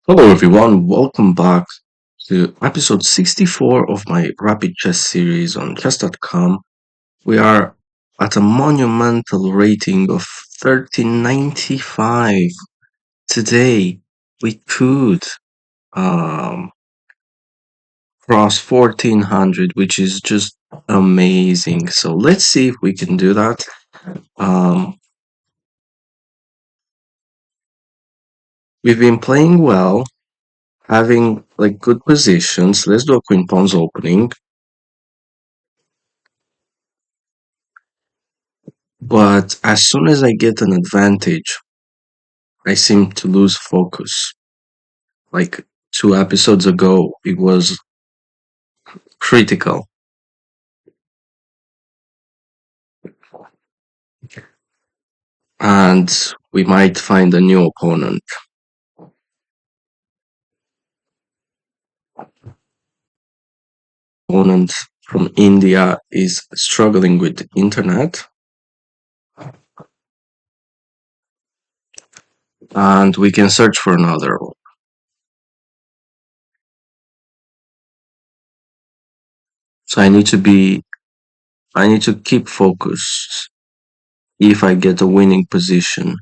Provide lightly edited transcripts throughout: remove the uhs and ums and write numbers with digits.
Hello, everyone. Welcome back to episode 64 of my Rapid Chess series on chess.com. We are at a monumental rating of 1395. Today, we could um, cross 1400, which is just amazing. So let's see if we can do that. Um, we've been playing well, having like good positions. Let's do a queen pawns opening. But as soon as I get an advantage, I seem to lose focus. Like 2 episodes ago, it was critical. And we might find a new opponent. Opponent from India is struggling with the internet. And we can search for another one. So I need to keep focused if I get a winning position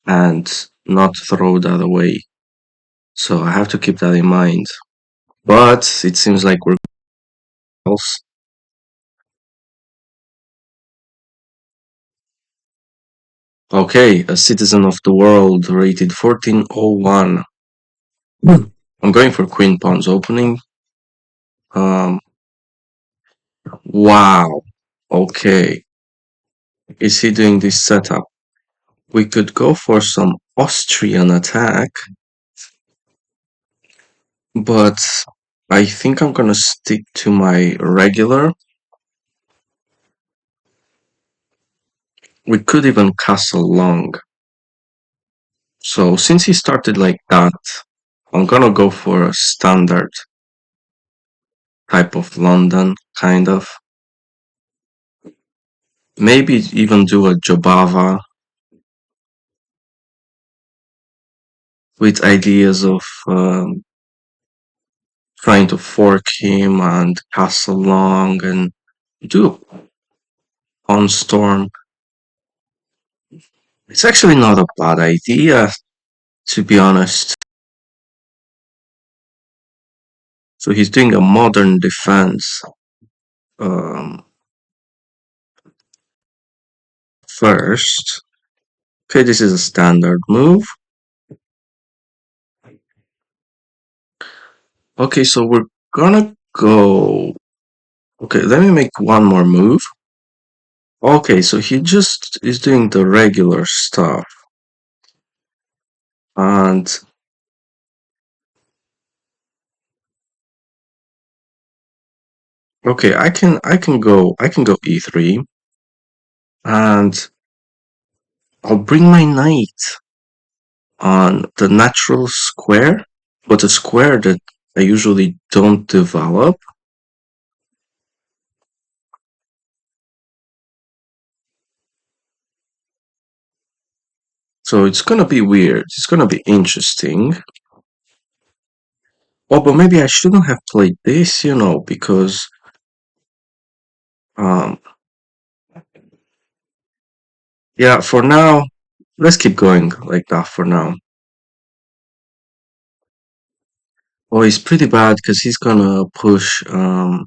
and not throw that away. So I have to keep that in mind. But it seems like we're else. Okay, a citizen of the world rated 1401. I'm going for queen pawns opening. Um, wow. Okay. Is he doing this setup? We could go for some Austrian attack, but I think I'm gonna stick to my regular. We could even castle long. So since he started like that, I'm gonna go for a standard type of London, kind of. Maybe even do a Jobava with ideas of trying to fork him and castle long and do on storm. It's actually not a bad idea, to be honest. So he's doing a modern defense first. Okay, this is a standard move. Okay, so we're gonna go. Okay, let me make one more move. Okay, so he just is doing the regular stuff. And okay, I can go e3 and I'll bring my knight on the natural square, but a square that I usually don't develop. So it's gonna be weird. It's gonna be interesting. Oh, but maybe I shouldn't have played this, because um yeah, for now, let's keep going like that for now. Oh, he's pretty bad because he's gonna push I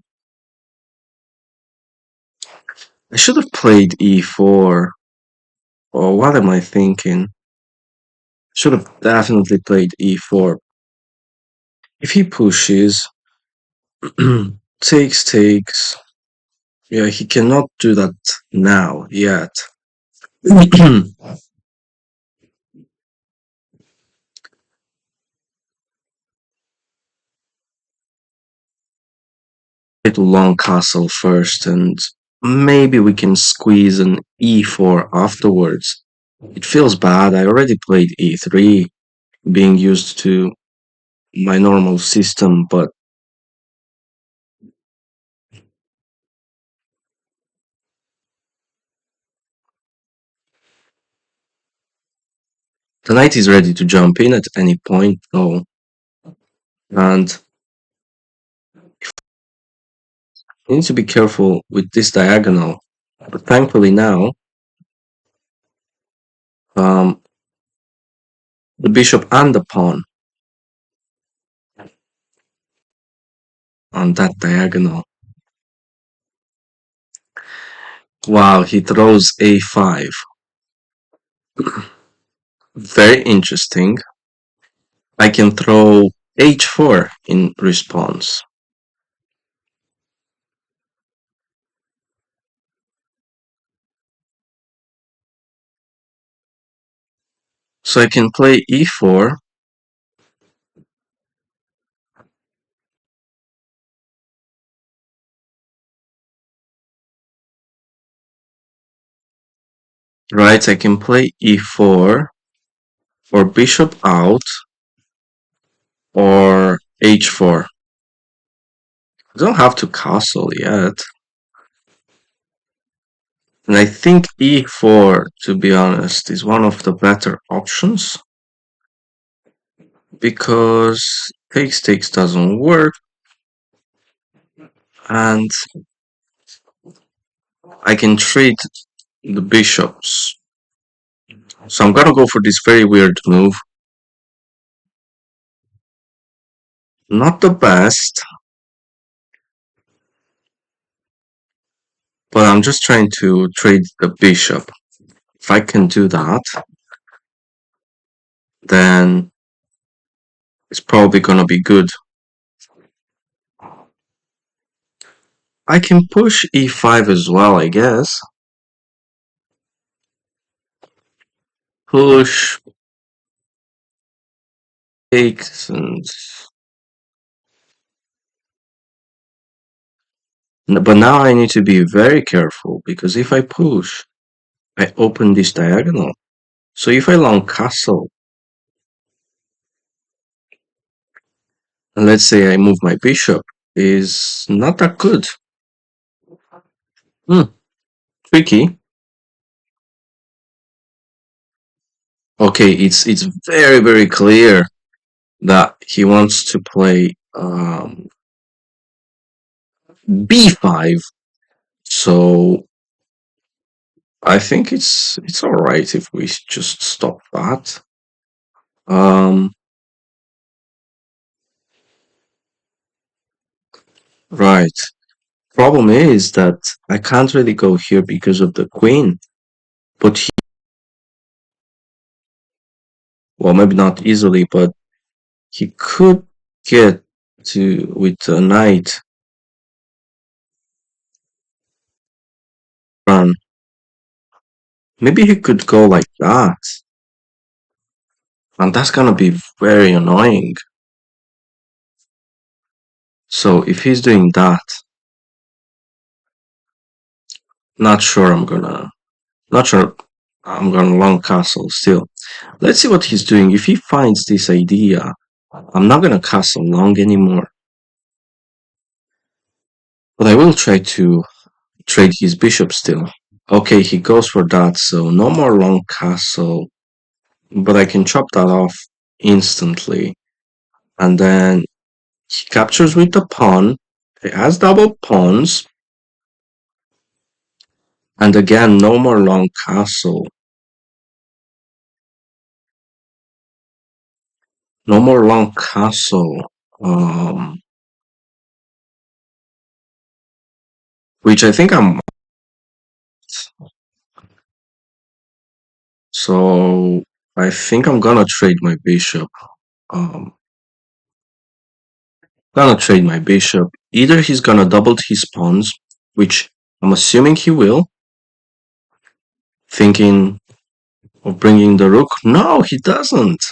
should have played e4. Or what am I thinking? Should have definitely played e4. If he pushes, takes. Yeah, he cannot do that now yet. Hit long castle first, and maybe we can squeeze an e4 afterwards. It feels bad. I already played e3, being used to my normal system, but The knight is ready to jump in at any point, though, and you need to be careful with this diagonal. But thankfully now, um, the bishop and the pawn on that diagonal. Wow, he throws a5. Very interesting. I can throw h4 in response. So I can play e4. Right, I can play e4 or bishop out or h4. I don't have to castle yet. And I think e4, to be honest, is one of the better options because takes doesn't work and I can trade the bishops. So I'm gonna go for this very weird move. Not the best, but I'm just trying to trade the bishop. If I can do that, then it's probably gonna be good. I can push e5 as well, I guess. Push takes and but now I need to be very careful because if I push, I open this diagonal. So if I long castle, and let's say I move my bishop, is not that good. Tricky. Okay, it's very clear that he wants to play b5. So I think it's all right if we just stop that. Um, right. Problem is that I can't really go here because of the queen. But he, well, maybe not easily, but he could get to with a knight run. Maybe he could go like that. And that's gonna be very annoying. So if he's doing that, not sure I'm gonna not sure I'm gonna long castle still. Let's see what he's doing. If he finds this idea, I'm not gonna castle long anymore. But I will try to trade his bishop still. Okay, he goes for that, so no more long castle. But I can chop that off instantly. And then he captures with the pawn. He has double pawns. And again, no more long castle. No more long castle. Which I think I'm. So I think I'm gonna trade my bishop. Um, gonna trade my bishop. Either he's gonna double his pawns, which I'm assuming he will, thinking of bringing the rook. No, he doesn't.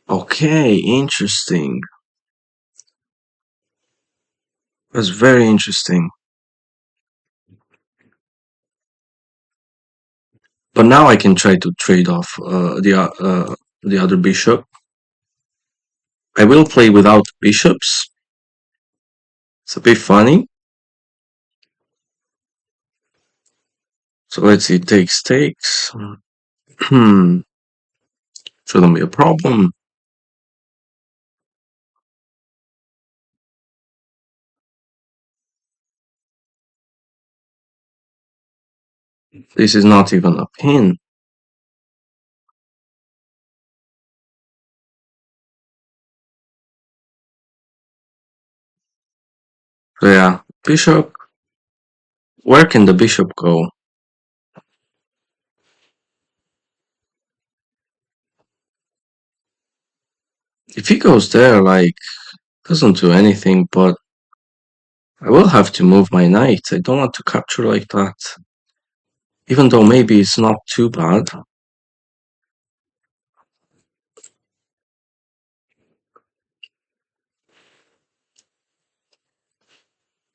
Okay, interesting. That's very interesting. But now I can try to trade off the other bishop. I will play without bishops. It's a bit funny. So let's see, takes. Hmm. Shouldn't be a problem. This is not even a pin. So yeah, bishop. Where can the bishop go? If he goes there, like, doesn't do anything, but I will have to move my knight. I don't want to capture like that. Even though maybe it's not too bad.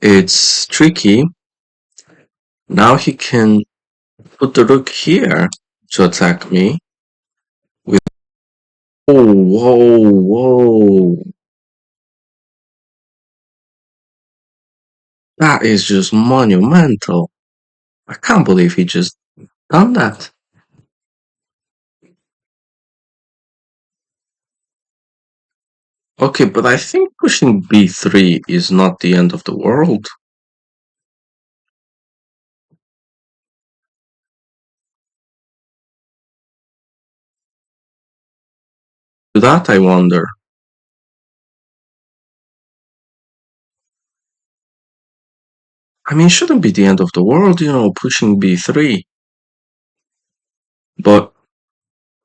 It's tricky. Now he can put the rook here to attack me. With oh, whoa, whoa. That is just monumental. I can't believe he just done that. Okay, but I think pushing b3 is not the end of the world. That I wonder. I mean, it shouldn't be the end of the world, pushing b3. But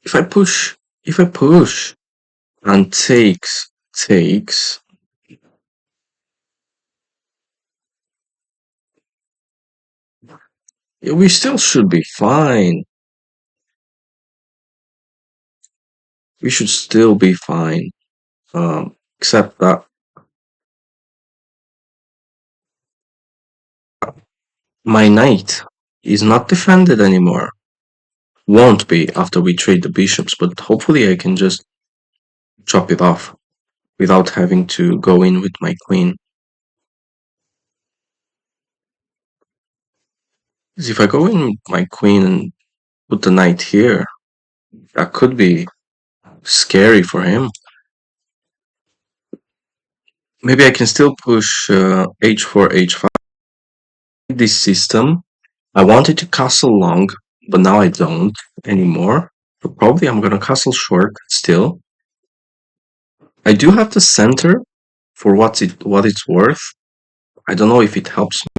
if I push and takes, we still should be fine. We should still be fine. Except that my knight is not defended anymore. Won't be after we trade the bishops, but hopefully I can just chop it off without having to go in with my queen. Because if I go in with my queen and put the knight here, that could be scary for him. Maybe I can still push h4, h5. This system, I wanted to castle long, but now I don't anymore. So probably I'm gonna castle short still. I do have the center for what it's worth. I don't know if it helps me.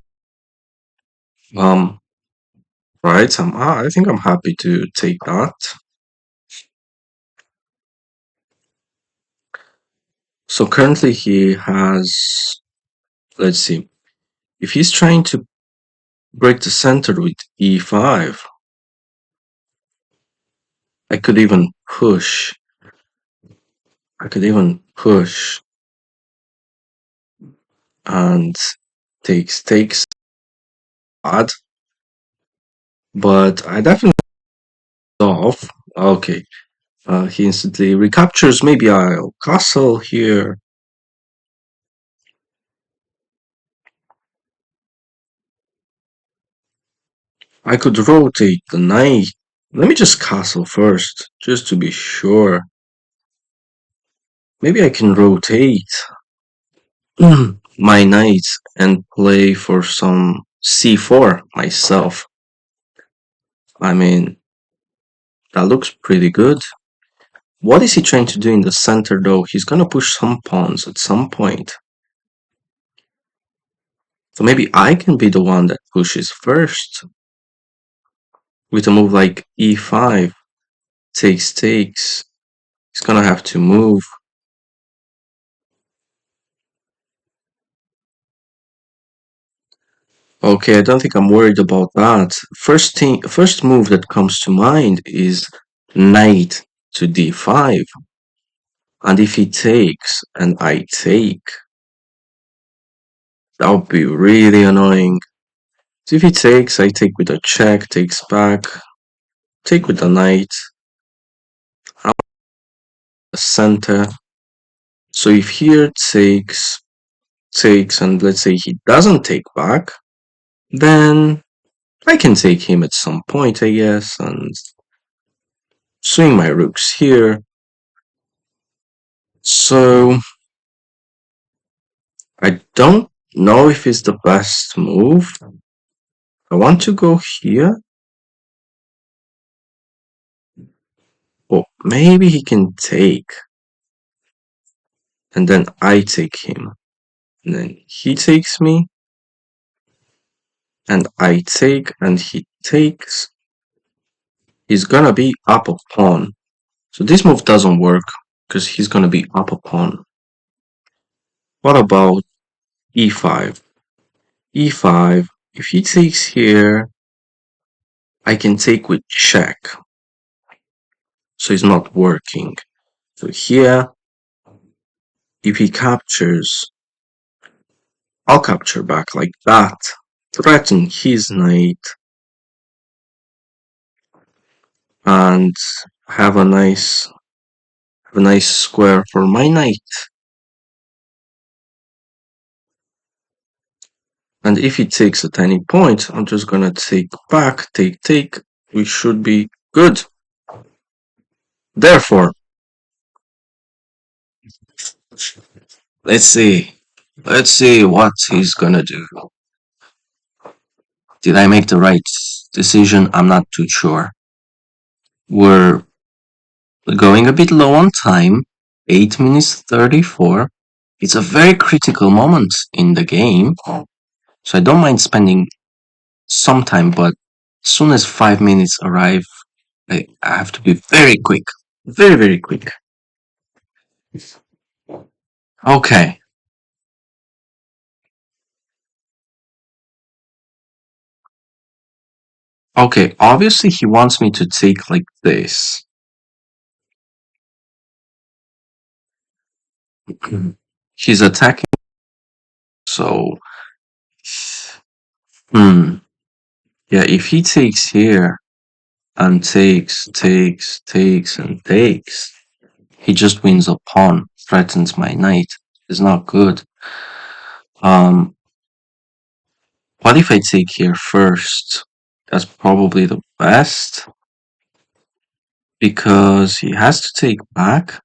Right, I think I'm happy to take that. So currently he has, let's see, if he's trying to break the center with e5, I could even push. I could even push and takes bad, but I definitely off. Okay, he instantly recaptures. Maybe I'll castle here. I could rotate the knight. Let me just castle first, just to be sure. Maybe I can rotate my knight and play for some c4 myself. I mean, that looks pretty good. What is he trying to do in the center though? He's gonna push some pawns at some point. So maybe I can be the one that pushes first. With a move like e5, takes. He's gonna have to move. Okay, I don't think I'm worried about that. First move that comes to mind is knight to d5. And if he takes and I take, that would be really annoying. So if he takes, I take with a check, takes back, take with the knight, out the center. So if here takes, and let's say he doesn't take back, then I can take him at some point, I guess, and swing my rooks here. So I don't know if it's the best move. I want to go here. Or maybe he can take. And then I take him. And then he takes me. And I take and he takes. He's gonna be up a pawn. So this move doesn't work because he's gonna be up a pawn. What about e5? e5, if he takes here, I can take with check. So it's not working. So here, if he captures, I'll capture back like that, threaten his knight, and have a nice square for my knight. And if he takes at any point, I'm just gonna take back, take. We should be good. Therefore, let's see. Let's see what he's gonna do. Did I make the right decision? I'm not too sure. We're going a bit low on time. 8 minutes 34. It's a very critical moment in the game. So I don't mind spending some time, but as soon as 5 minutes arrive, I have to be very quick. Very, very quick. Okay. Okay, obviously he wants me to take like this. He's attacking, so yeah, if he takes here and takes and takes, he just wins a pawn, threatens my knight. It's not good. What if I take here first? That's probably the best because he has to take back.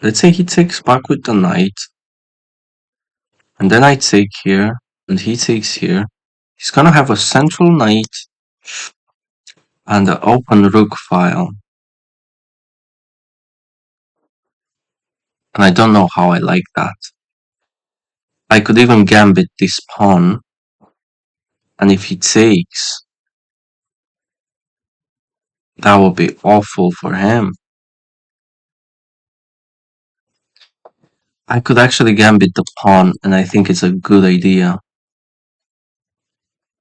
Let's say he takes back with the knight, and then I take here, and he takes here. He's gonna have a central knight and an open rook file. And I don't know how I like that. I could even gambit this pawn, and if he takes, that would be awful for him. I could actually gambit the pawn, and I think it's a good idea.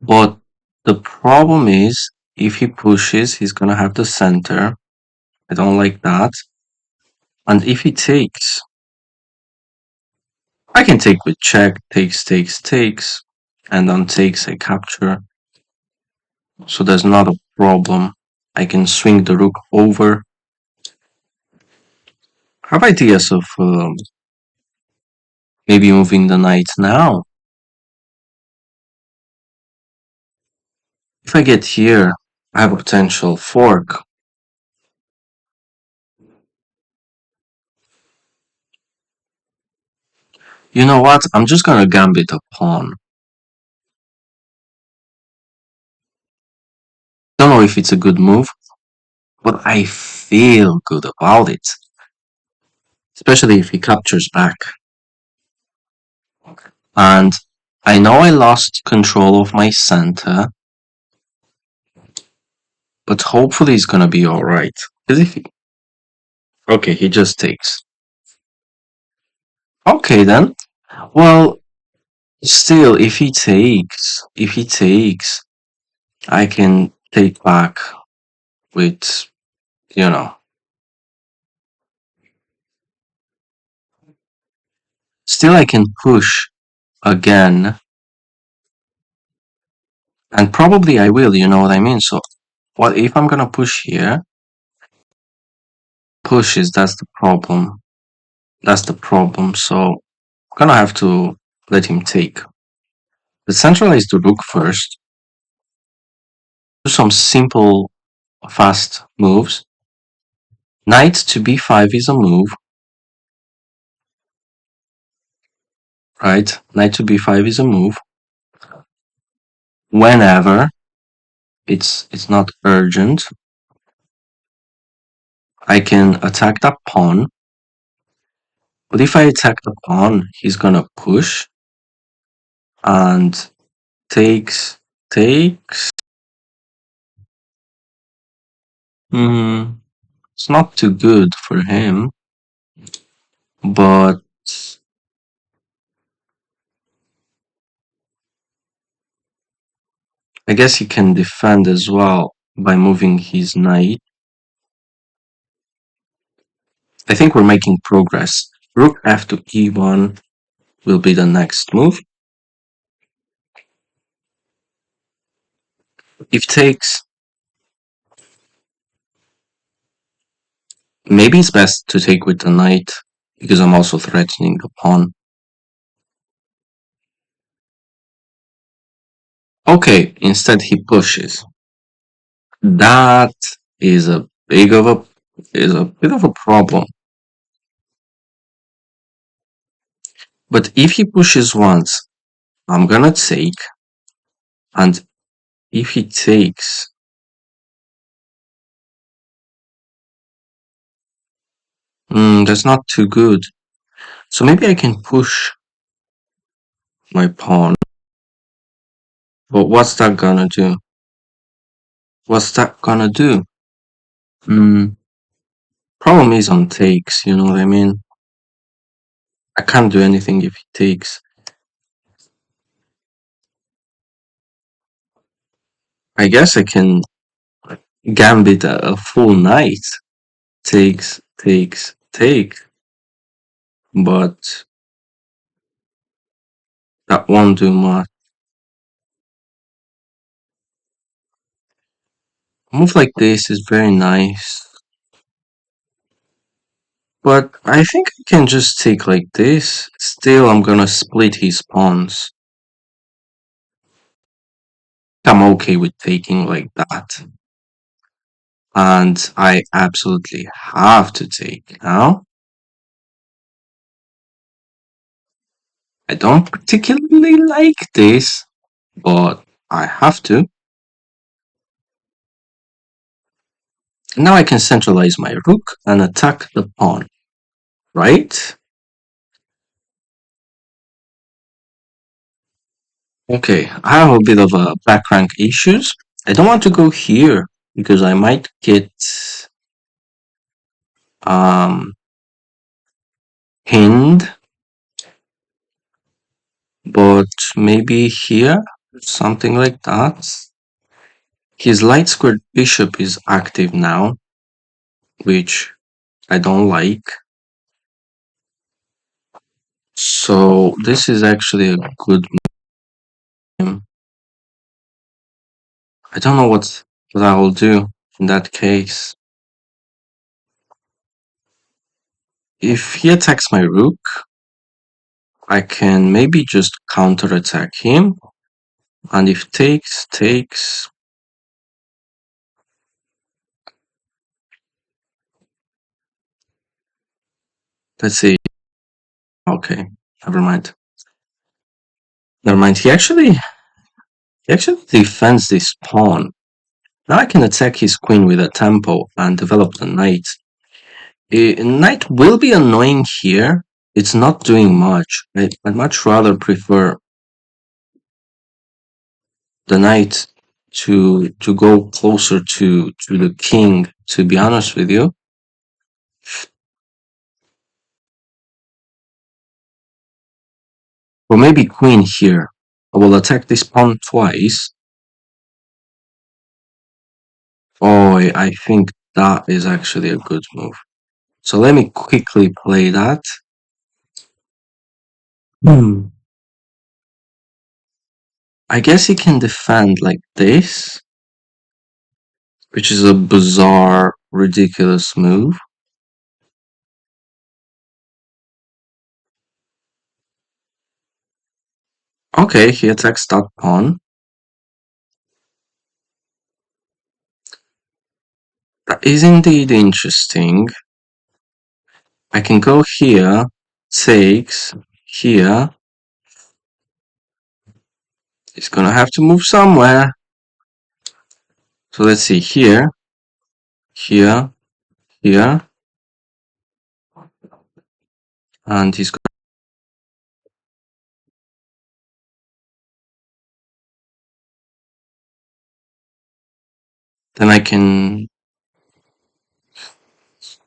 But the problem is, if he pushes, he's gonna have the center. I don't like that. And if he takes, I can take with check, takes, and on takes I capture. So there's not a problem. I can swing the rook over. I have ideas of maybe moving the knight now. If I get here, I have a potential fork. You know what? I'm just gonna gambit a pawn. Don't know if it's a good move, but I feel good about it. Especially if he captures back. And I know I lost control of my center, but hopefully it's gonna be alright. Okay, he just takes. Okay then. Well, still, if he takes, I can take back with, you know. Still, I can push again, and probably I will, you know what I mean? So, what if I'm gonna push here? Pushes, that's the problem. That's the problem, so I'm gonna have to let him take. Let's centralize the rook first. Do some simple, fast moves. Knight to b5 is a move, right? Knight to b5 is a move. Whenever it's not urgent, I can attack that pawn. But if I attack the pawn, he's gonna push and takes. It's not too good for him, but I guess he can defend as well by moving his knight. I think we're making progress. Rook f to e1 will be the next move. If takes, maybe it's best to take with the knight because I'm also threatening the pawn. Okay, instead he pushes. That is a bit of a problem. But if he pushes once, I'm gonna take, and if he takes, that's not too good. So maybe I can push my pawn. But what's that gonna do? What's that gonna do? Problem is on takes, you know what I mean? I can't do anything if he takes. I guess I can gambit a full knight. Take. But that won't do much. A move like this is very nice. But I think I can just take like this. Still, I'm gonna split his pawns. I'm okay with taking like that. And I absolutely have to take now. I don't particularly like this, but I have to. Now I can centralize my rook and attack the pawn, right? Okay, I have a bit of a back rank issues. I don't want to go here because I might get um pinned, but maybe here, something like that. His light squared bishop is active now, which I don't like. So this is actually a good move. I don't know what I will do in that case. If he attacks my rook, I can maybe just counterattack him. And if takes. Let's see. Okay, never mind. Never mind. He actually defends this pawn. Now I can attack his queen with a tempo and develop the knight. Knight will be annoying here. It's not doing much. I'd much rather prefer the knight to go closer to the king, to be honest with you. Or maybe queen here. I will attack this pawn twice. Oh, I think that is actually a good move. So let me quickly play that. I guess he can defend like this, which is a bizarre, ridiculous move. Okay, he attacks that pawn. That is indeed interesting. I can go here, takes, here. It's gonna have to move somewhere. So let's see, here, here, here. And he's then I can,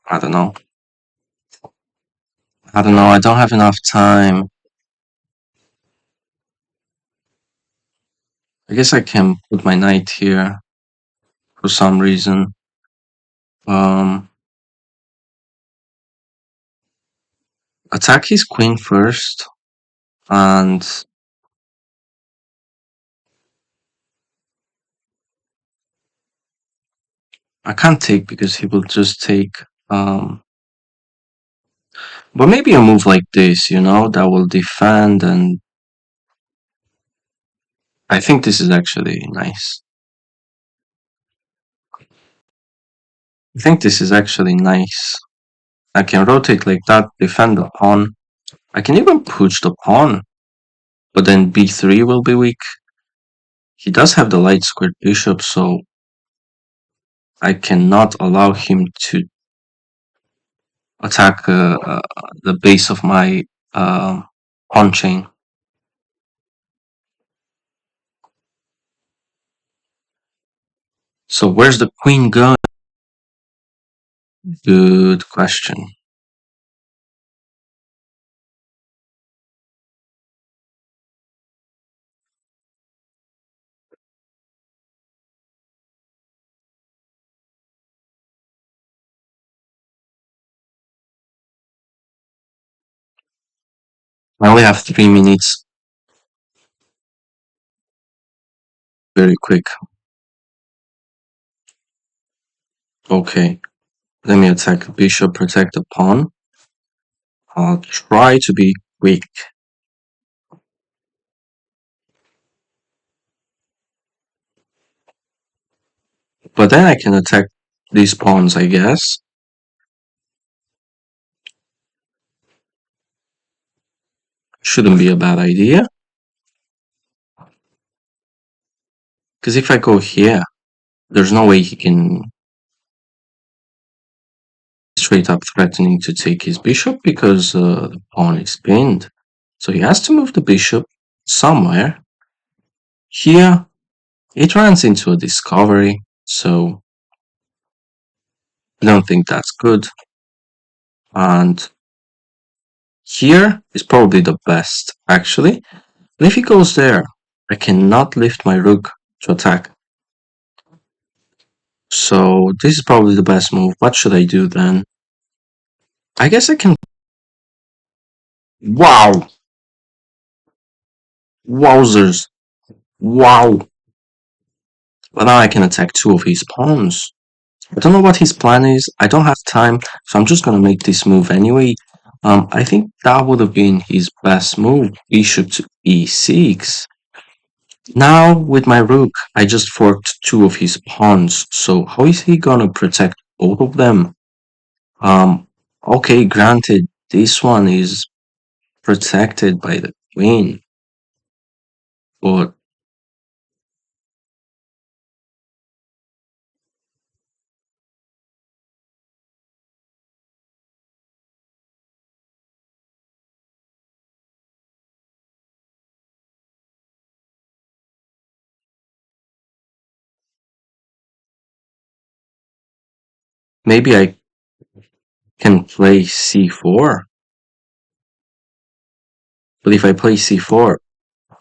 I don't know. I don't know, I don't have enough time. I guess I can put my knight here for some reason. Um, attack his queen first, and I can't take because he will just take. But maybe a move like this, that will defend, and I think this is actually nice. I think this is actually nice. I can rotate like that, defend the pawn. I can even push the pawn, but then b3 will be weak. He does have the light squared bishop, so I cannot allow him to attack the base of my pawn chain. So where's the queen going? Good question. I only have 3 minutes. Very quick. Okay. Let me attack the bishop, protect the pawn. I'll try to be quick. But then I can attack these pawns, I guess. Shouldn't be a bad idea. Because if I go here, there's no way he can straight up threatening to take his bishop because the pawn is pinned. So he has to move the bishop somewhere. Here, it runs into a discovery, so I don't think that's good. And here is probably the best, actually. And if he goes there, I cannot lift my rook to attack. So this is probably the best move. What should I do then? I guess I can... Wow! Wowzers! Wow! But now I can attack two of his pawns. I don't know what his plan is. I don't have time, so I'm just gonna make this move anyway. I think that would have been his best move. Bishop to e6. Now, with my rook, I just forked two of his pawns. So how is he gonna protect both of them? Okay, granted, this one is protected by the queen, but maybe I can play c4. But if I play c4,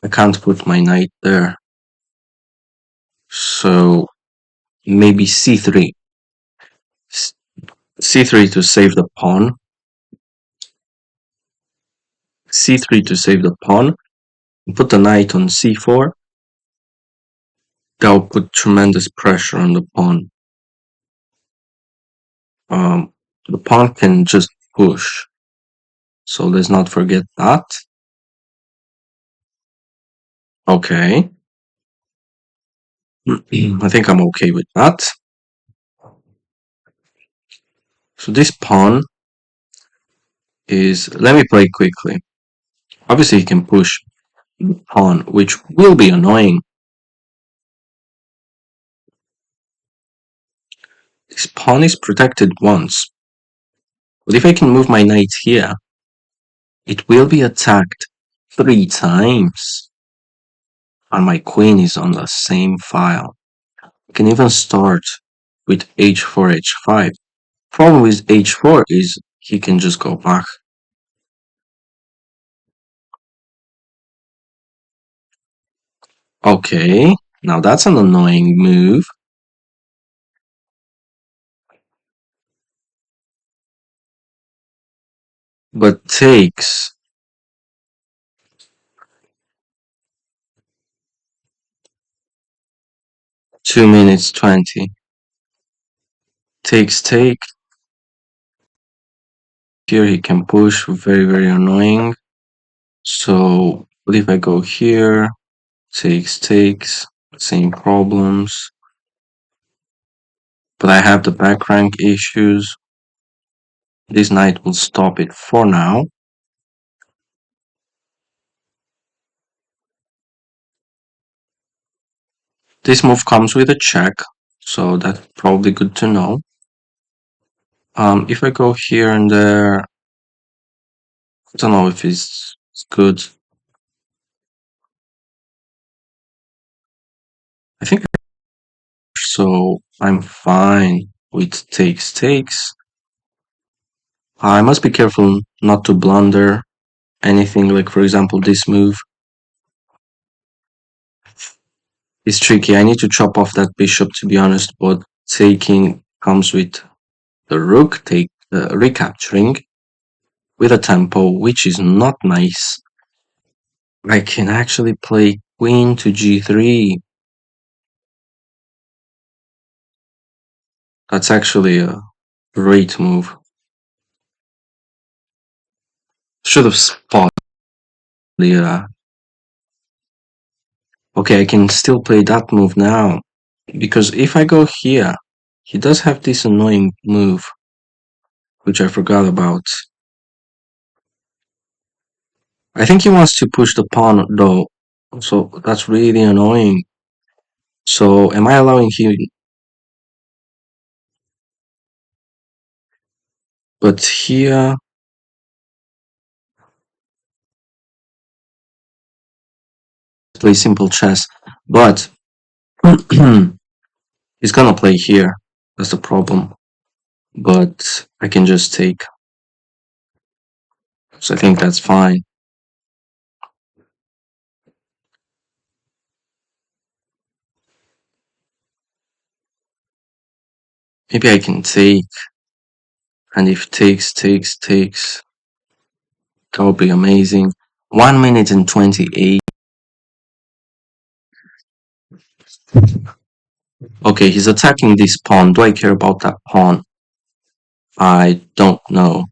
I can't put my knight there. So maybe c3. C3 to save the pawn. C3 to save the pawn. Put the knight on c4. That will put tremendous pressure on the pawn. The pawn can just push. So let's not forget that. Okay. I think I'm okay with that. So this pawn is, let me play quickly. Obviously he can push the pawn, which will be annoying. This pawn is protected once, but if I can move my knight here, it will be attacked 3 times. And my queen is on the same file. I can even start with h4, h5. Problem with h4 is he can just go back. Okay, now that's an annoying move. But takes 2 minutes 20. Takes take. Here he can push, very, very annoying. So what if I go here? Takes, same problems. But I have the back rank issues. This knight will stop it for now. This move comes with a check, so that's probably good to know. If I go here and there, I don't know if it's good. I think so. I'm fine with takes. I must be careful not to blunder anything, like for example this move is tricky. I need to chop off that bishop, to be honest, but taking comes with the rook, recapturing with a tempo, which is not nice. I can actually play queen to g3. That's actually a great move. Should have spotted the. Okay, I can still play that move now. Because if I go here, he does have this annoying move, which I forgot about. I think he wants to push the pawn though, so that's really annoying. So am I allowing him? But here, play simple chess. But he's gonna play here. That's the problem. But I can just take. So I think that's fine. Maybe I can take. And if takes, that would be amazing. 1 minute and 28. Okay, he's attacking this pawn. Do I care about that pawn? I don't know.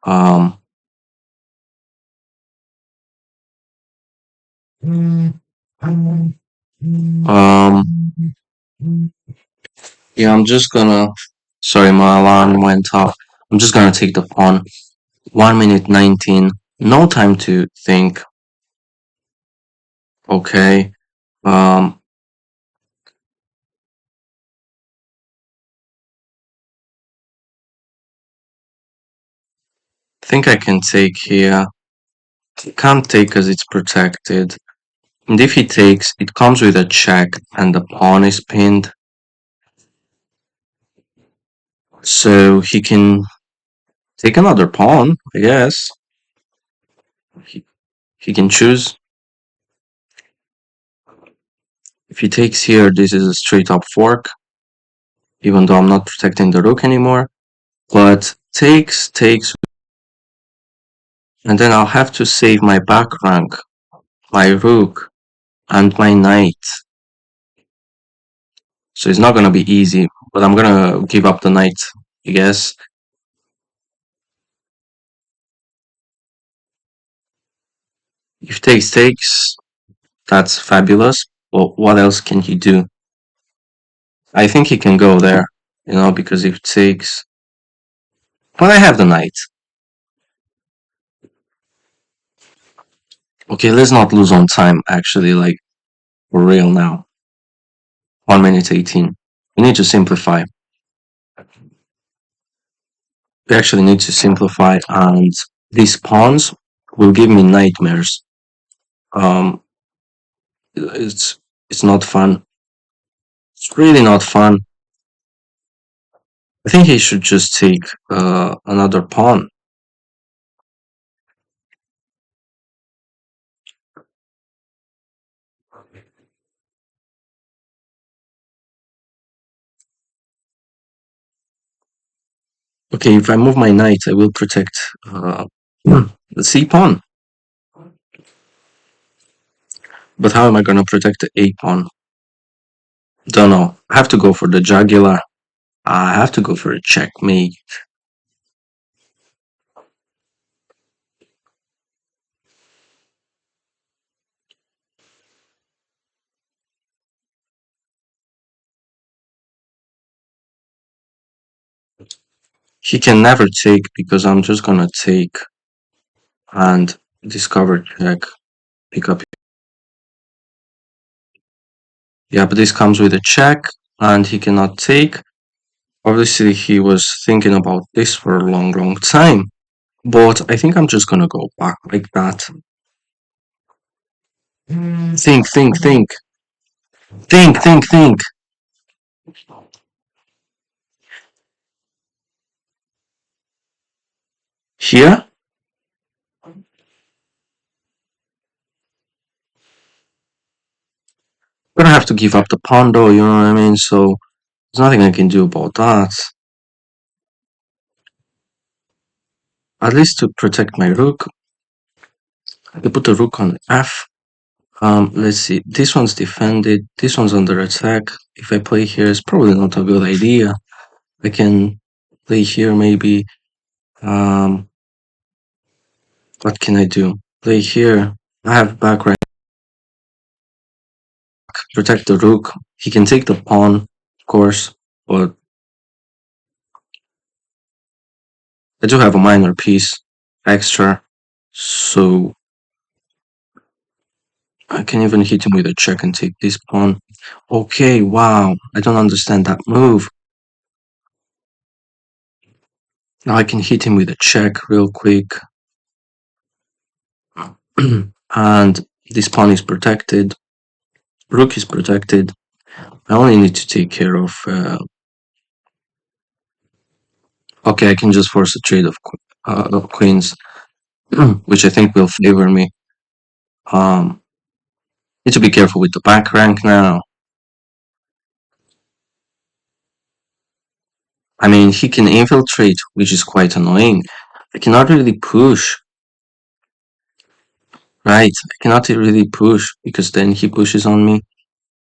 Um, um, yeah, I'm just gonna. Sorry, my alarm went off. I'm just gonna take the pawn. 1 minute 19. No time to think. Okay. Um, think I can take here. Can't take because it's protected. And if he takes, it comes with a check and the pawn is pinned. So he can take another pawn, I guess. He can choose. If he takes here, this is a straight up fork, even though I'm not protecting the rook anymore. But takes, and then I'll have to save my back rank, my rook, and my knight. So it's not gonna be easy, but I'm gonna give up the knight, I guess. If takes, that's fabulous. But what else can he do? I think he can go there, because if takes, But I have the knight. Okay, let's not lose on time, actually, like, for real now. 1 minute 18. We need to simplify. We actually need to simplify, and these pawns will give me nightmares. Um, it's it's not fun. It's really not fun. I think he should just take another pawn. Okay, if I move my knight, I will protect the c pawn. But how am I gonna protect the a pawn? Don't know. I have to go for the jugular. I have to go for a checkmate. He can never take because I'm just gonna take and discover check, pick up. Yeah, but this comes with a check and he cannot take. Obviously, he was thinking about this for a long, long time. But I think I'm just gonna go back like that. Think, think, think. Think, think, think. Here, I'm gonna have to give up the Pondo, you know what I mean? So there's nothing I can do about that. At least to protect my rook, I can put the rook on f. Let's see. This one's defended. This one's under attack. If I play here, it's probably not a good idea. I can play here maybe. Um, what can I do? Play here. I have back rank. Protect the rook. He can take the pawn, of course, but I do have a minor piece extra, so I can even hit him with a check and take this pawn. Okay, wow. I don't understand that move. Now I can hit him with a check real quick. And this pawn is protected. Rook is protected. I only need to take care of... okay, I can just force a trade of queens, which I think will favor me. Need to be careful with the back rank now. I mean, he can infiltrate, which is quite annoying. I cannot really push. Right, I cannot really push because then he pushes on me.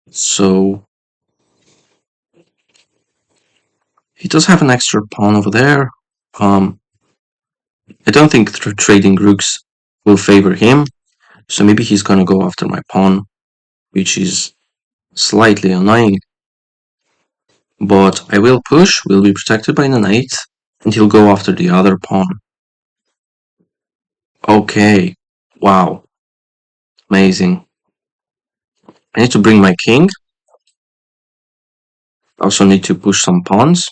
So he does have an extra pawn over there. I don't think trading rooks will favor him. So maybe he's gonna go after my pawn, which is slightly annoying. But I will push, will be protected by the knight, and he'll go after the other pawn. Okay, wow, amazing. I need to bring my king. I also need to push some pawns.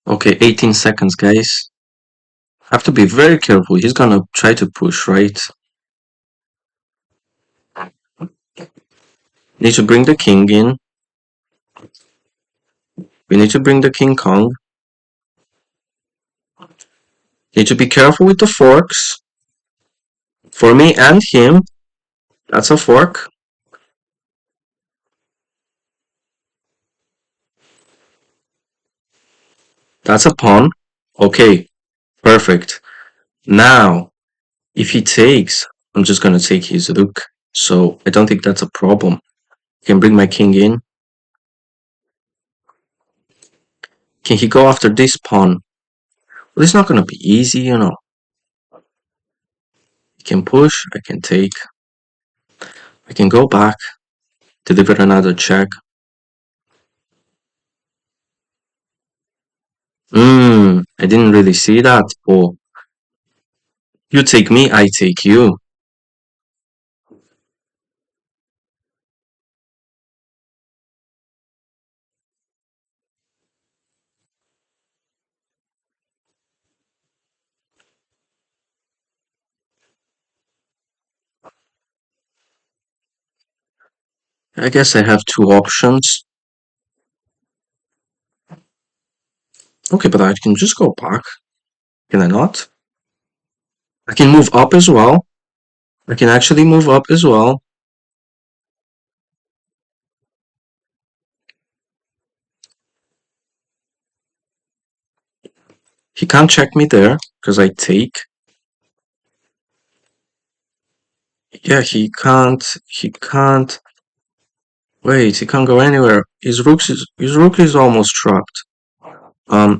Okay, 18 seconds, guys. Have to be very careful. He's gonna try to push, right? Need to bring the king in. We need to bring the King Kong. Need to be careful with the forks. For me and him, that's a fork. That's a pawn. Okay, perfect. Now, if he takes, I'm just gonna take his rook. So I don't think that's a problem. I can bring my king in. Can he go after this pawn? Well, it's not gonna be easy, you know. I can push, I can take, I can go back, deliver another check. I didn't really see that. Oh, you take me, I take you. I guess I have two options. Okay, but I can just go back. Can I not? I can move up as well. I can actually move up as well. He can't check me there because I take. Yeah, he can't. He can't. Wait, he can't go anywhere. His rook is almost trapped.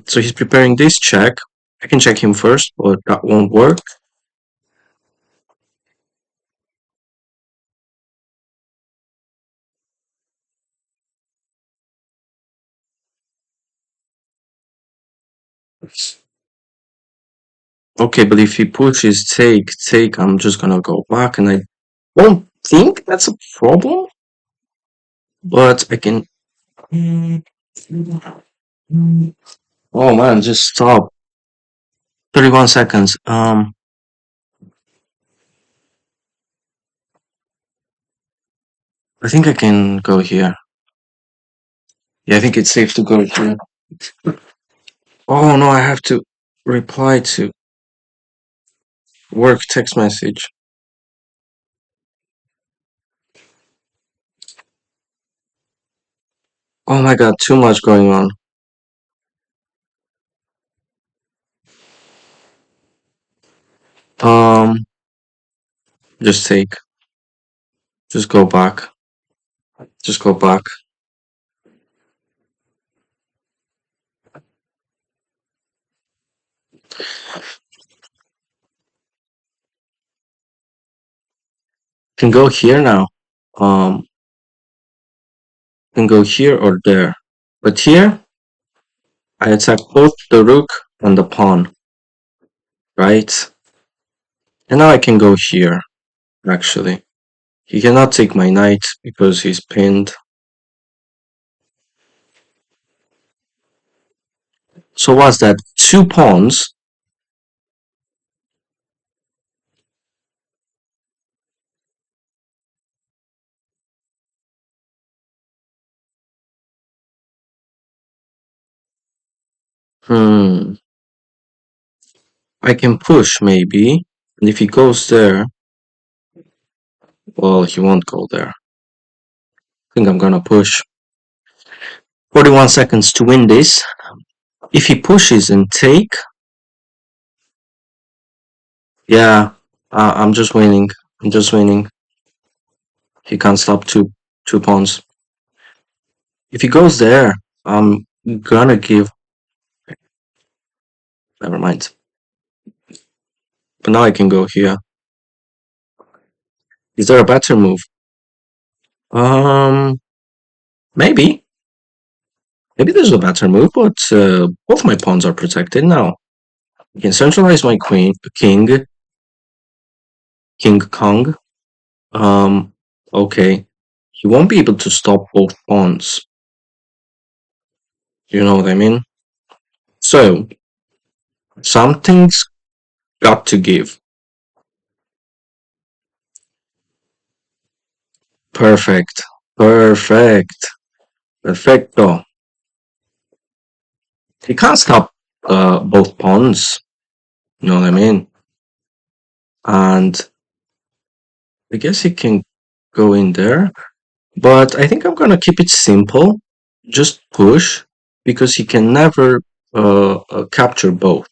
So he's preparing this check. I can check him first, but that won't work. Okay, but if he pushes take, I'm just gonna go back, and I don't think that's a problem. But I can. Oh man, just stop. 31 seconds. I think I can go here. Yeah, I think it's safe to go here. Oh no, I have to reply to work text message. Oh my god, too much going on. Um, just take. Just go back. Just go back. Can go here now. Um, can go here or there. But here, I attack both the rook and the pawn, right? And now I can go here, actually. He cannot take my knight because he's pinned. So what's that? Two pawns? Hmm. I can push, maybe. And if he goes there, well, he won't go there. I think I'm gonna push. 41 seconds to win this. If he pushes and take, yeah, I'm just winning. I'm just winning. He can't stop two pawns. If he goes there, I'm gonna give. Never mind. But now I can go here. Is there a better move? Um, maybe. Maybe there's a better move, but both my pawns are protected now. I can centralize my King Kong. Okay. He won't be able to stop both pawns. You know what I mean? So, something's got to give. Perfect. Perfect. Perfecto. He can't stop both pawns. You know what I mean? And I guess he can go in there. But I think I'm gonna keep it simple. Just push because he can never capture both.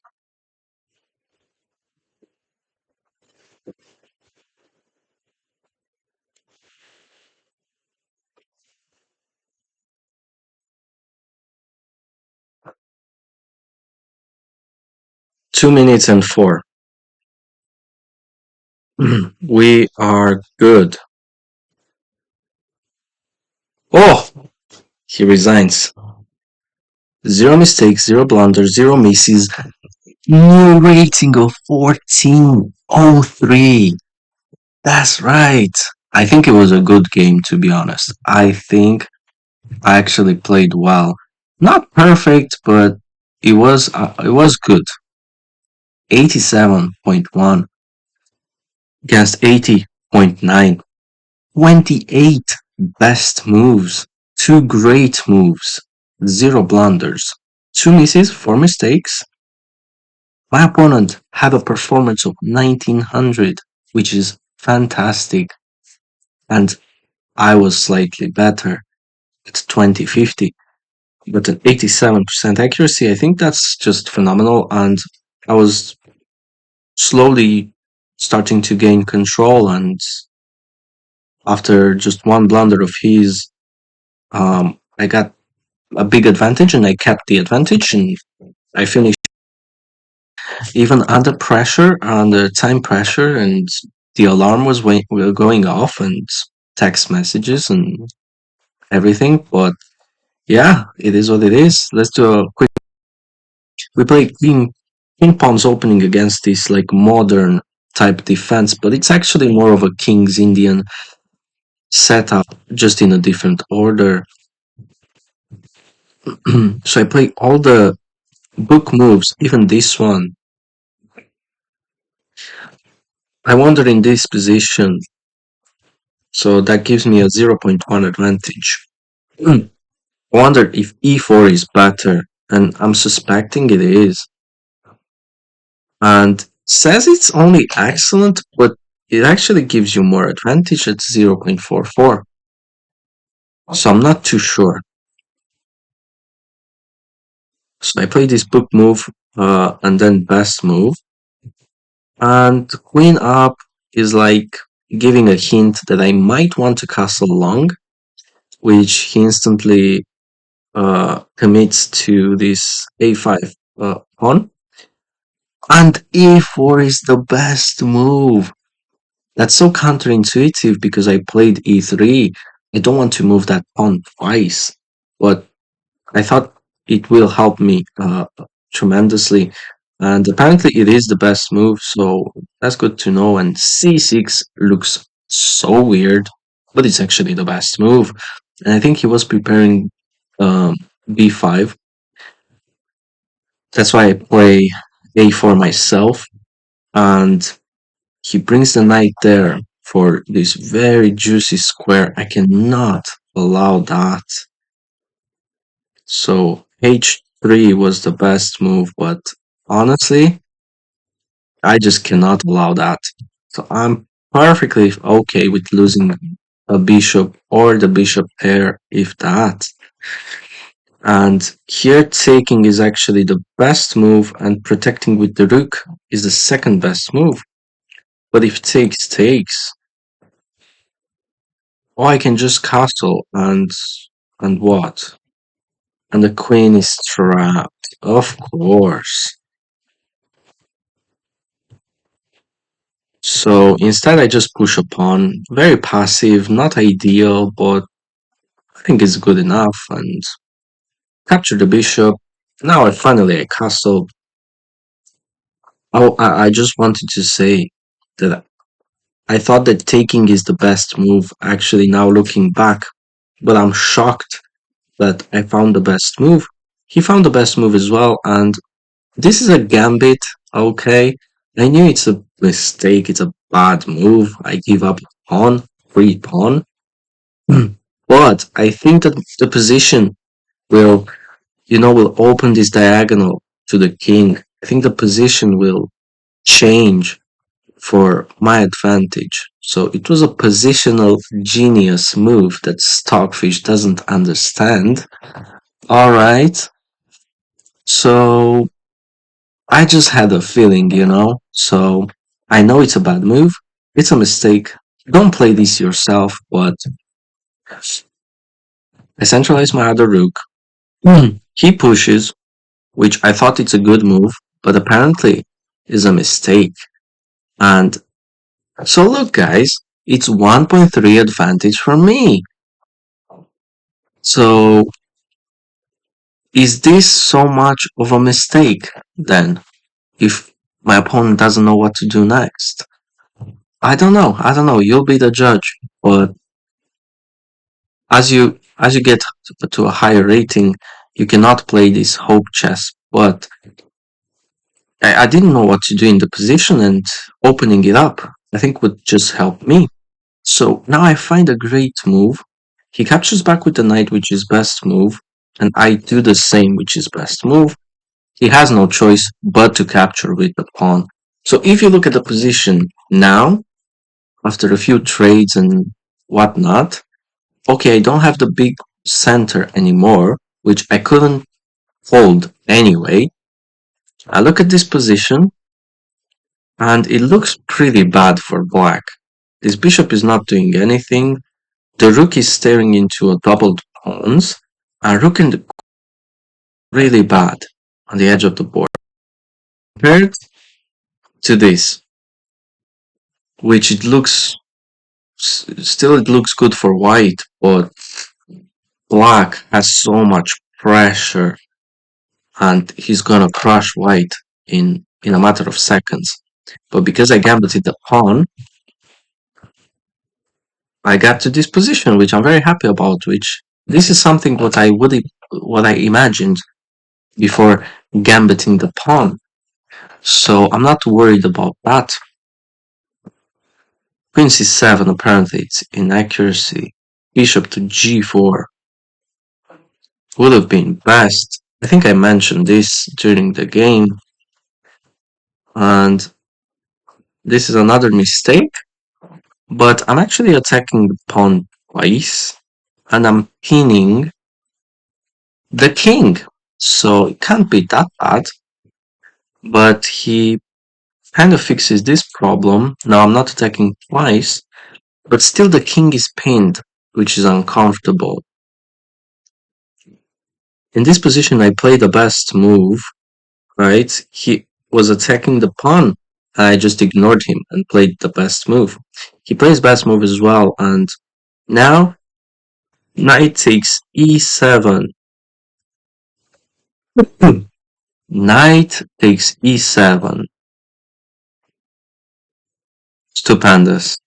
Two minutes and four. We are good. Oh, he resigns. Zero mistakes, zero blunders, zero misses. New rating of 1403. That's right. I think it was a good game, to be honest. I think I actually played well. Not perfect, but it was good. 87.1 against 80.9. 28 best moves. Two great moves. Zero blunders. Two misses, four mistakes. My opponent had a performance of 1900, which is fantastic. And I was slightly better at 2050. But an 87% accuracy, I think that's just phenomenal. And I was slowly starting to gain control. And after just one blunder of his, I got a big advantage and I kept the advantage. And I finished even under pressure, under time pressure. And the alarm was going off and text messages and everything. But yeah, it is what it is. Let's do a quick. We play King Pawn's opening against this like modern type defense, but it's actually more of a King's Indian setup, just in a different order. So I play all the book moves, even this one. I wander in this position, so that gives me a zero point 0.1 advantage. I wonder if e4 is better, and I'm suspecting it is. And says it's only excellent, but it actually gives you more advantage at 0.44. So I'm not too sure. So I play this book move, and then best move. And queen up is like giving a hint that I might want to castle long, which he instantly commits to this a5 pawn. And e4 is the best move. That's so counterintuitive because I played e3. I don't want to move that pawn twice, but I thought it will help me tremendously. And apparently it is the best move, so that's good to know. And c6 looks so weird, but it's actually the best move. And I think he was preparing b5. That's why I play a4 myself. And he brings the knight there for this very juicy square. I cannot allow that. So h3 was the best move, but honestly, I just cannot allow that. So I'm perfectly okay with losing a bishop or the bishop pair, if that. And here taking is actually the best move, and protecting with the rook is the second best move. But if takes takes, oh, I can just castle and what? And the queen is trapped, of course. So instead I just push a pawn. Very passive, not ideal, but I think it's good enough. And capture the bishop. Now I castle. Oh, I just wanted to say that I thought that taking is the best move, actually, now looking back. But I'm shocked that I found the best move. He found the best move as well, and this is a gambit, okay? I knew it's a mistake, it's a bad move. I give up pawn, free pawn. But I think that the position will, will open this diagonal to the king. I think the position will change for my advantage. So it was a positional genius move that Stockfish doesn't understand. Alright, so I just had a feeling. So I know it's a bad move. It's a mistake. Don't play this yourself, but I centralize my other rook. He pushes, which I thought it's a good move, but apparently is a mistake. And So look, guys, it's 1.3 advantage for me. So is this so much of a mistake then? If my opponent doesn't know what to do next? I don't know. I don't know. You'll be the judge. But as you get to a higher rating, you cannot play this hope chess. But I didn't know what to do in the position, and opening it up, I think, would just help me. So now I find a great move. He captures back with the knight, which is best move, and I do the same, which is best move. He has no choice but to capture with the pawn. So if you look at the position now, after a few trades and whatnot, okay, I don't have the big center anymore, which I couldn't hold anyway. I look at this position, and it looks pretty bad for black. This bishop is not doing anything. The rook is staring into a doubled pawns, and rook and really bad on the edge of the board. Compared to this, which it looks still it looks good for white, but black has so much pressure, and he's gonna crush white in a matter of seconds. But because I gambled the pawn, I got to this position, which I'm very happy about. Which this is something what I imagined before gambiting the pawn. So I'm not worried about that. Queen c7, apparently it's inaccuracy. Bishop to g4 would have been best. I think I mentioned this during the game. And this is another mistake. But I'm actually attacking the pawn twice. And I'm pinning the king. So it can't be that bad. But he kind of fixes this problem. Now I'm not attacking twice. But still the king is pinned, which is uncomfortable. In this position, I played the best move, right? He was attacking the pawn. I just ignored him and played the best move. He plays best move as well, and now knight takes e7. Knight takes e7. Stupendous.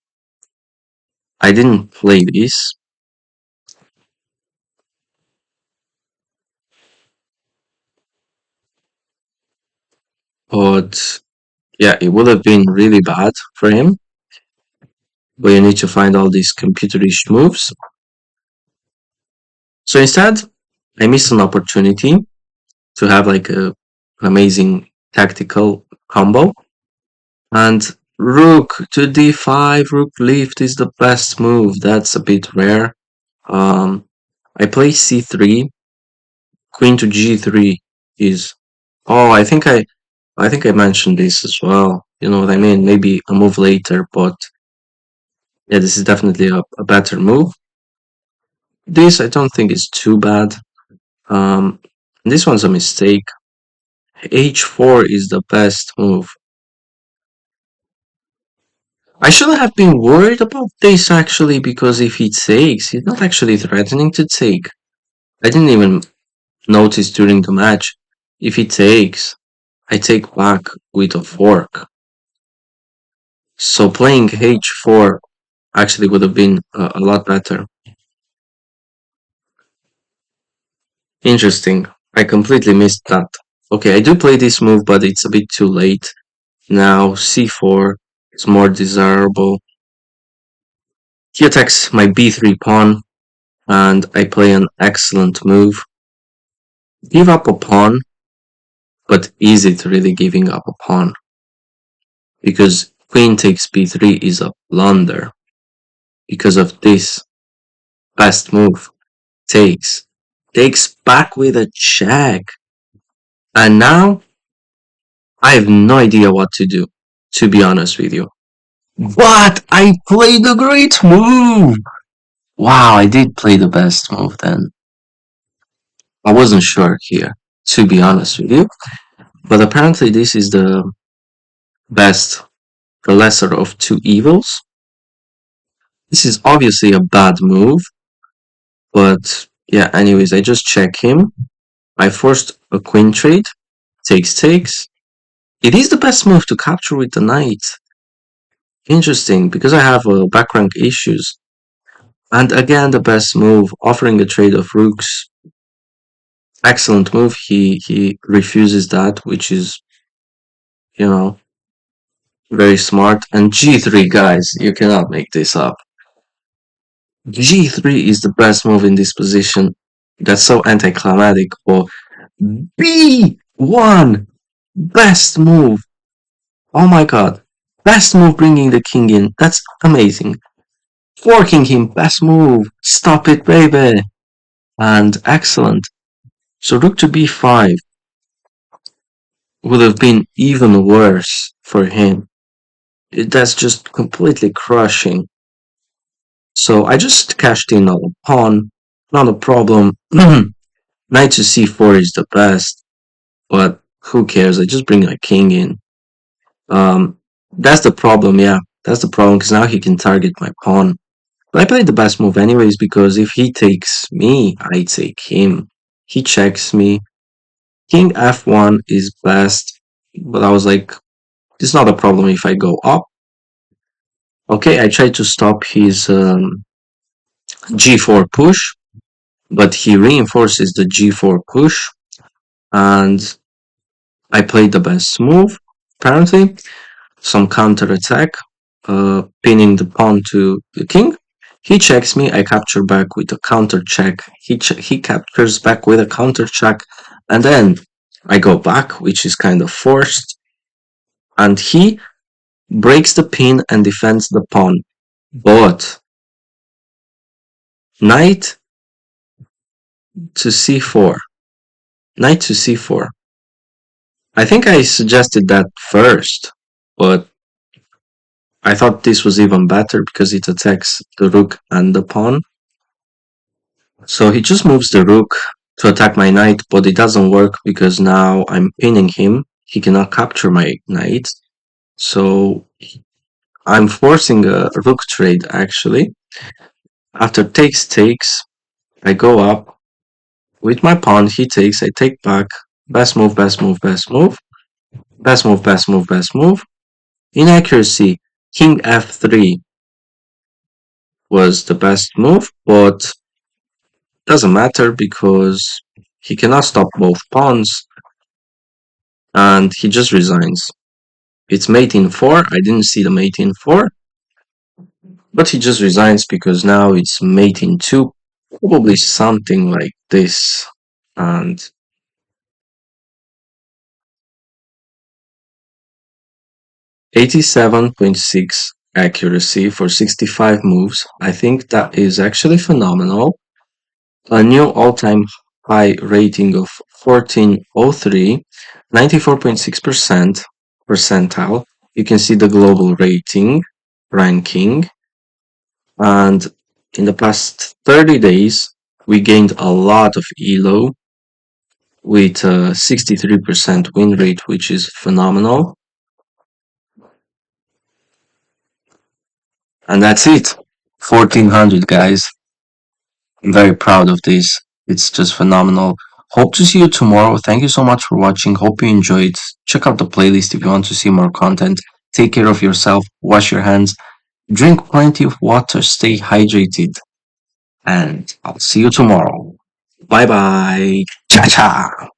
I didn't play this. But yeah, it would have been really bad for him. But you need to find all these computerish moves. So instead, I missed an opportunity to have like an amazing tactical combo. And rook to d5, rook lift is the best move. That's a bit rare. I play c3, queen to g3 is. Oh, I think I mentioned this as well. You know what I mean? Maybe a move later, but yeah, this is definitely a better move. This I don't think is too bad. This one's a mistake. h4 is the best move. I shouldn't have been worried about this actually, because if he takes, he's not actually threatening to take. I didn't even notice during the match. If he takes, I take back with a fork. So playing h4 actually would have been a lot better. Interesting. I completely missed that. Okay, I do play this move, but it's a bit too late. Now c4 is more desirable. He attacks my b3 pawn, and I play an excellent move. Give up a pawn, but is it really giving up a pawn? Because queen takes b3 is a blunder. Because of this best move, takes back with a check. And now I have no idea what to do, to be honest with you. But I played a great move! Wow, I did play the best move then. I wasn't sure here, to be honest with you. But apparently this is the best the lesser of two evils. This is obviously a bad move, but yeah, anyways, I just check him. I forced a queen trade, takes. It is the best move to capture with the knight. Interesting, because I have back rank issues. And again, the best move, offering a trade of rooks. Excellent move. He refuses that, which is, you know, very smart. And g3, guys, you cannot make this up. g3 is the best move in this position. That's so anticlimactic. Or b1, best move. Oh my god, best move bringing the king in. That's amazing. Forking him, best move. Stop it, baby. And excellent. So rook to b5 would have been even worse for him. That's just completely crushing. So I just cashed in on a pawn. Not a problem. Knight to c4 is the best, but who cares? I just bring my king in. That's the problem, yeah. That's the problem, because now he can target my pawn. But I played the best move anyways, because if he takes me, I take him. He checks me. King f1 is best, but I was like, it's not a problem if I go up. Okay, I tried to stop his g4 push, but he reinforces the g4 push, and I played the best move, apparently. Some counter attack, pinning the pawn to the king. He checks me, I capture back with a counter check. He captures back with a counter check, and then I go back, which is kind of forced, and he breaks the pin and defends the pawn. But knight to c4. Knight to c4. I think I suggested that first, but I thought this was even better because it attacks the rook and the pawn. So he just moves the rook to attack my knight, but it doesn't work because now I'm pinning him. He cannot capture my knight. So I'm forcing a rook trade, actually. After takes, I go up. With my pawn, he takes, I take back. Best move, best move, best move. Best move, best move, best move. Inaccuracy, king f3 was the best move, but doesn't matter because he cannot stop both pawns, and he just resigns. It's mate in 4, I didn't see the mate in 4, but he just resigns because now it's mate in 2, probably something like this, and 87.6 accuracy for 65 moves. I think that is actually phenomenal. A new all-time high rating of 1403, 94.6% percentile. You can see the global rating ranking, and in the past 30 days we gained a lot of elo with a 63% win rate, which is phenomenal. And that's it. 1400, guys. I'm very proud of this. It's just phenomenal. Hope to see you tomorrow. Thank you so much for watching. Hope you enjoyed. Check out the playlist if you want to see more content. Take care of yourself. Wash your hands. Drink plenty of water. Stay hydrated. And I'll see you tomorrow. Bye bye. Cha cha.